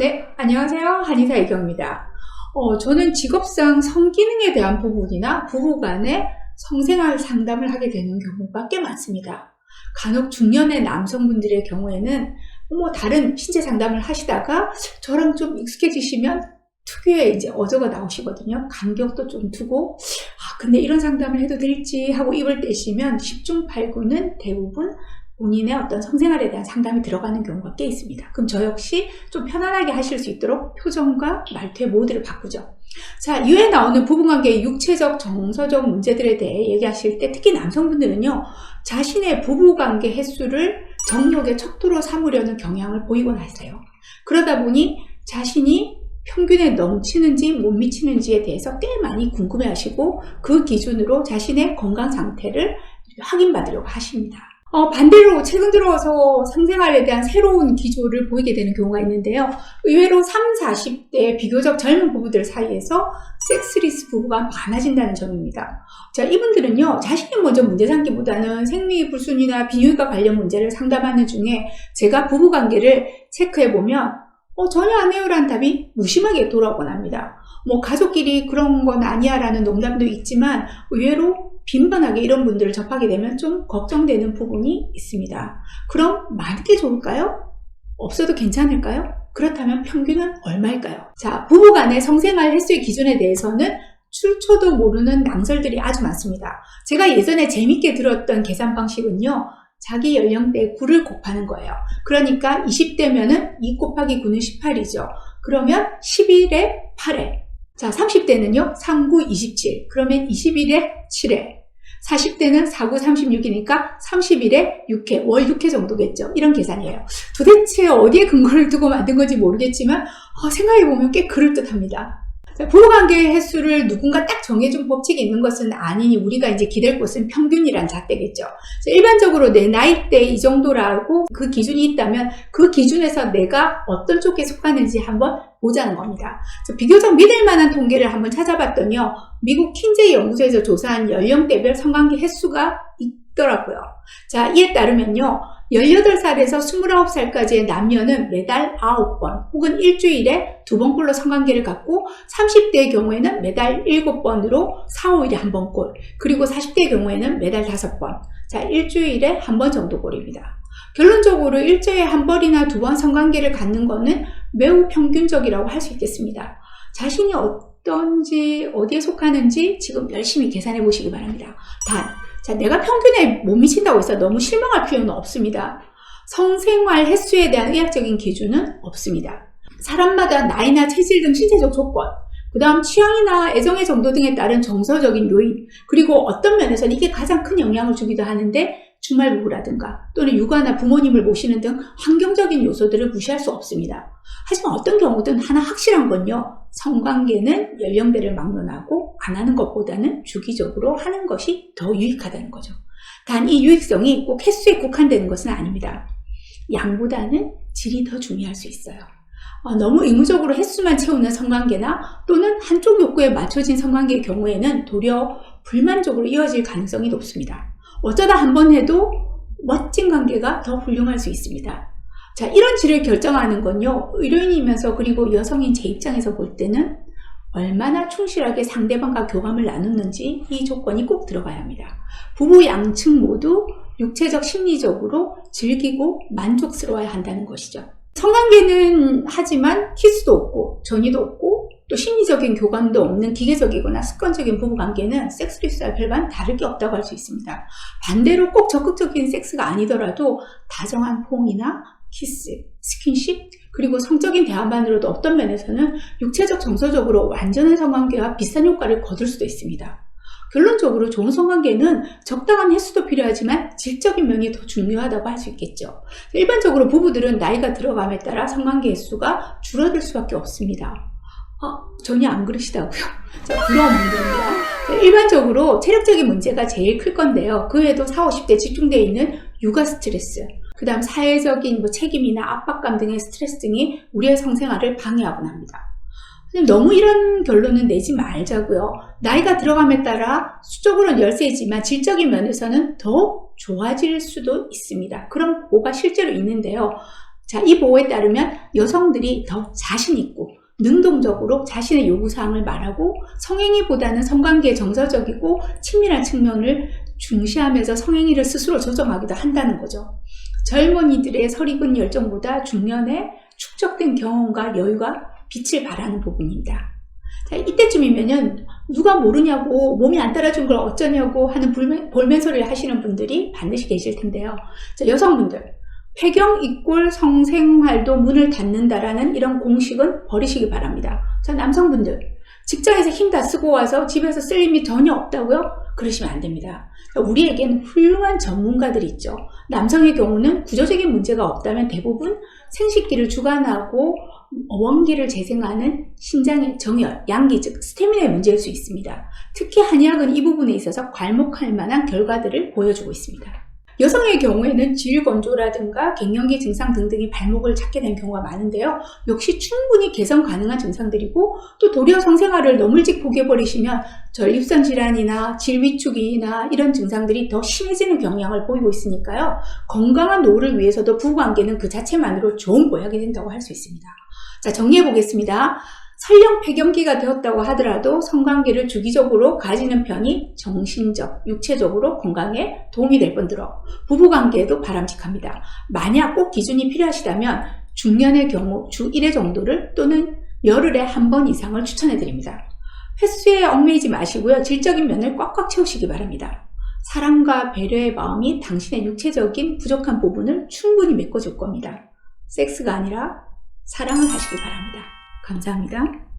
네, 안녕하세요. 한의사 이경입니다. 저는 직업상 성기능에 대한 부분이나 부부간의 성생활 상담을 하게 되는 경우가 꽤 많습니다. 간혹 중년의 남성분들의 경우에는 다른 신체 상담을 하시다가 저랑 좀 익숙해지시면 특유의 이제 어조가 나오시거든요. 간격도 좀 두고, 근데 이런 상담을 해도 될지 하고 입을 떼시면 10중 8구는 대부분 본인의 어떤 성생활에 대한 상담이 들어가는 경우가 꽤 있습니다. 그럼 저 역시 좀 편안하게 하실 수 있도록 표정과 말투의 모드를 바꾸죠. 자, 이후에 나오는 부부관계의 육체적, 정서적 문제들에 대해 얘기하실 때 특히 남성분들은요, 자신의 부부관계 횟수를 정욕의 척도로 삼으려는 경향을 보이곤 하세요. 그러다 보니 자신이 평균에 넘치는지 못 미치는지에 대해서 꽤 많이 궁금해하시고 그 기준으로 자신의 건강 상태를 확인받으려고 하십니다. 반대로 최근 들어서 성생활에 대한 새로운 기조를 보이게 되는 경우가 있는데요. 의외로 30, 40대 비교적 젊은 부부들 사이에서 섹스리스 부부가 많아진다는 점입니다. 자, 이분들은요, 자신이 먼저 문제 삼기보다는 생리불순이나 비뇨기과 관련 문제를 상담하는 중에 제가 부부관계를 체크해보면 전혀 안 해요 라는 답이 무심하게 돌아오곤 합니다. 가족끼리 그런 건 아니야 라는 농담도 있지만 의외로 빈번하게 이런 분들을 접하게 되면 좀 걱정되는 부분이 있습니다. 그럼 많은 게 좋을까요? 없어도 괜찮을까요? 그렇다면 평균은 얼마일까요? 자, 부부간의 성생활 횟수의 기준에 대해서는 출처도 모르는 낭설들이 아주 많습니다. 제가 예전에 재밌게 들었던 계산 방식은요, 자기 연령대 9를 곱하는 거예요. 그러니까 20대면은 2 곱하기 9는 18이죠. 그러면 11에 8에. 자, 30대는요, 3, 9, 27. 그러면 21에 7에. 40대는 4, 9, 36이니까 31에 6회, 월 6회 정도겠죠. 이런 계산이에요. 도대체 어디에 근거를 두고 만든 건지 모르겠지만 생각해보면 꽤 그럴듯합니다. 부부관계 횟수를 누군가 딱 정해준 법칙이 있는 것은 아니니 우리가 이제 기댈 것은 평균이란 잣대겠죠. 일반적으로 내 나이대 이 정도라고 그 기준이 있다면 그 기준에서 내가 어떤 쪽에 속하는지 한번 보자는 겁니다. 비교적 믿을 만한 통계를 한번 찾아봤더니요, 미국 킨제이 연구소에서 조사한 연령대별 성관계 횟수가 있더라고요. 자, 이에 따르면요, 18살에서 29살까지의 남녀는 매달 9번 혹은 일주일에 2번꼴로 성관계를 갖고 30대의 경우에는 매달 7번으로 4, 5일에 1번꼴, 그리고 40대의 경우에는 매달 5번, 자, 일주일에 1번 정도 꼴입니다. 결론적으로 일주일에 1번이나 2번 성관계를 갖는 것은 매우 평균적이라고 할 수 있겠습니다. 자신이 어떤지, 어디에 속하는지 지금 열심히 계산해 보시기 바랍니다. 자, 내가 평균에 못 미친다고 해서 너무 실망할 필요는 없습니다. 성생활 횟수에 대한 의학적인 기준은 없습니다. 사람마다 나이나 체질 등 신체적 조건, 그 다음 취향이나 애정의 정도 등에 따른 정서적인 요인, 그리고 어떤 면에서는 이게 가장 큰 영향을 주기도 하는데 주말부부라든가 또는 육아나 부모님을 모시는 등 환경적인 요소들을 무시할 수 없습니다. 하지만 어떤 경우든 하나 확실한 건요, 성관계는 연령대를 막론하고 안 하는 것보다는 주기적으로 하는 것이 더 유익하다는 거죠. 단 이 유익성이 꼭 횟수에 국한되는 것은 아닙니다. 양보다는 질이 더 중요할 수 있어요. 너무 의무적으로 횟수만 채우는 성관계나 또는 한쪽 욕구에 맞춰진 성관계의 경우에는 도리어 불만족으로 이어질 가능성이 높습니다. 어쩌다 한 번 해도 멋진 관계가 더 훌륭할 수 있습니다. 자, 이런 질을 결정하는 건요, 의료인이면서 그리고 여성인 제 입장에서 볼 때는 얼마나 충실하게 상대방과 교감을 나누는지 이 조건이 꼭 들어가야 합니다. 부부 양측 모두 육체적, 심리적으로 즐기고 만족스러워야 한다는 것이죠. 성관계는 하지만 키스도 없고 전이도 없고 또 심리적인 교감도 없는 기계적이거나 습관적인 부부관계는 섹스리스와 별반 다를 게 없다고 할 수 있습니다. 반대로 꼭 적극적인 섹스가 아니더라도 다정한 포옹이나 키스, 스킨십, 그리고 성적인 대화만으로도 어떤 면에서는 육체적, 정서적으로 완전한 성관계와 비슷한 효과를 거둘 수도 있습니다. 결론적으로 좋은 성관계는 적당한 횟수도 필요하지만 질적인 면이 더 중요하다고 할 수 있겠죠. 일반적으로 부부들은 나이가 들어감에 따라 성관계 횟수가 줄어들 수밖에 없습니다. 전혀 안 그러시다고요? 자, 부러운 분들입니다. 일반적으로 체력적인 문제가 제일 클 건데요. 그 외에도 40, 50대 집중되어 있는 육아 스트레스, 그 다음 사회적인 책임이나 압박감 등의 스트레스 등이 우리의 성생활을 방해하곤 합니다. 너무 이런 결론은 내지 말자고요. 나이가 들어감에 따라 수적으로는 열세지만 질적인 면에서는 더 좋아질 수도 있습니다. 그런 보고가 실제로 있는데요. 자, 이 보고에 따르면 여성들이 더 자신 있고 능동적으로 자신의 요구사항을 말하고 성행위보다는 성관계에 정서적이고 친밀한 측면을 중시하면서 성행위를 스스로 조정하기도 한다는 거죠. 젊은이들의 설익은 열정보다 중년에 축적된 경험과 여유가 빛을 발하는 부분입니다. 자, 이때쯤이면은 누가 모르냐고 몸이 안 따라준 걸 어쩌냐고 하는 볼멘소리를 하시는 분들이 반드시 계실 텐데요. 자, 여성분들, 폐경 이꼴 성생활도 문을 닫는다라는 이런 공식은 버리시기 바랍니다. 자, 남성분들, 직장에서 힘 다 쓰고 와서 집에서 쓸 힘이 전혀 없다고요? 그러시면 안 됩니다. 우리에겐 훌륭한 전문가들이 있죠. 남성의 경우는 구조적인 문제가 없다면 대부분 생식기를 주관하고 어원기를 재생하는 신장의 정열, 양기 즉 스태미나의 문제일 수 있습니다. 특히 한의학은 이 부분에 있어서 괄목할 만한 결과들을 보여주고 있습니다. 여성의 경우에는 질건조라든가 갱년기 증상 등등이 발목을 잡게 된 경우가 많은데요. 역시 충분히 개선 가능한 증상들이고 또 도리어 성생활을 너무 일찍 포기해버리시면 전립선 질환이나 질위축이나 이런 증상들이 더 심해지는 경향을 보이고 있으니까요. 건강한 노후를 위해서도 부부관계는 그 자체만으로 좋은 보약이 된다고 할 수 있습니다. 자, 정리해 보겠습니다. 설령 폐경기가 되었다고 하더라도 성관계를 주기적으로 가지는 편이 정신적, 육체적으로 건강에 도움이 될 뿐더러 부부관계에도 바람직합니다. 만약 꼭 기준이 필요하시다면 중년의 경우 주 1회 정도를 또는 열흘에 한 번 이상을 추천해 드립니다. 횟수에 얽매이지 마시고요. 질적인 면을 꽉꽉 채우시기 바랍니다. 사랑과 배려의 마음이 당신의 육체적인 부족한 부분을 충분히 메꿔줄 겁니다. 섹스가 아니라 사랑을 하시기 바랍니다. 감사합니다.